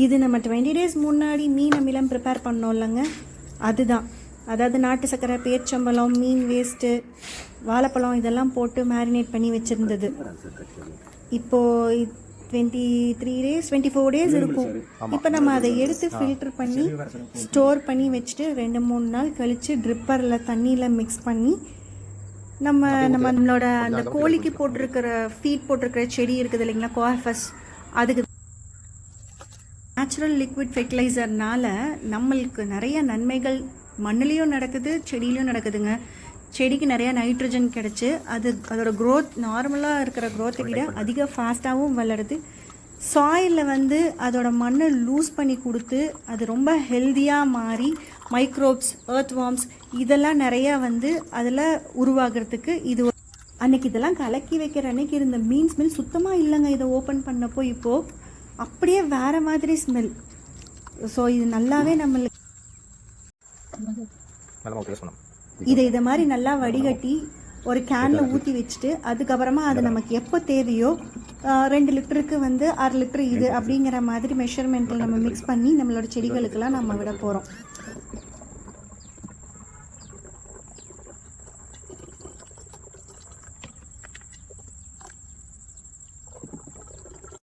இது நம்ம 20 டேஸ் முன்னாடி மீன் அமிலம் ப்ரிப்பேர் பண்ணோம் இல்லைங்க, அதுதான். அதாவது நாட்டு சர்க்கரை, பேர்ச்சம்பழம், மீன் வேஸ்ட்டு, வாழைப்பழம் இதெல்லாம் போட்டு மேரினேட் பண்ணி வச்சுருந்தது. இப்போது 23 டேஸ் 24 டேஸ் இருக்கும். இப்போ நம்ம அதை எடுத்து ஃபில்டர் பண்ணி ஸ்டோர் பண்ணி வச்சுட்டு 2-3 நாள் கழித்து ட்ரிப்பரில் தண்ணியில் மிக்ஸ் பண்ணி நம்மளோட அந்த கோழிக்கு போட்டிருக்கிற ஃபீட் போட்டிருக்கிற செடி இருக்குது இல்லைங்களா, கோஆஃபஸ், அதுக்கு நேச்சுரல் லிக்விட் ஃபெர்டிலைசர்னால நம்மளுக்கு நிறைய நன்மைகள் மண்ணுலேயும் நடக்குது, செடியிலையும் நடக்குதுங்க. செடிக்கு நிறையா நைட்ரஜன் கிடச்சி அதோட க்ரோத் நார்மலாக இருக்கிற க்ரோத்தை விட அதிக ஃபாஸ்ட்டாகவும் வளருது. சாயிலில் அதோட மண்ணை லூஸ் பண்ணி கொடுத்து அது ரொம்ப ஹெல்த்தியாக மாறி மைக்ரோப்ஸ், எர்த் வார்ம்ஸ் இதெல்லாம் நிறையா அதில் உருவாகிறதுக்கு இது. அன்றைக்கி இதெல்லாம் கலக்கி வைக்கிற அன்றைக்கி இருந்த மீன் ஸ்மெல் சுத்தமாக இல்லைங்க. இதை ஓப்பன் பண்ணப்போ இப்போது அப்படியே வேறு மாதிரி ஸ்மெல். ஸோ இது நல்லாவே நம்மளுக்கு இதை மாதிரி நல்லா வடிகட்டி ஒரு கேனில் ஊற்றி வச்சுட்டு அதுக்கப்புறமா அது நமக்கு எப்போ தேவையோ 2 லிட்டருக்கு 6 லிட்டர் இது அப்படிங்கிற மாதிரி மெஷர்மெண்ட்டில் நம்ம மிக்ஸ் பண்ணி நம்மளோட செடிகளுக்கெல்லாம் நம்ம விட போகிறோம்.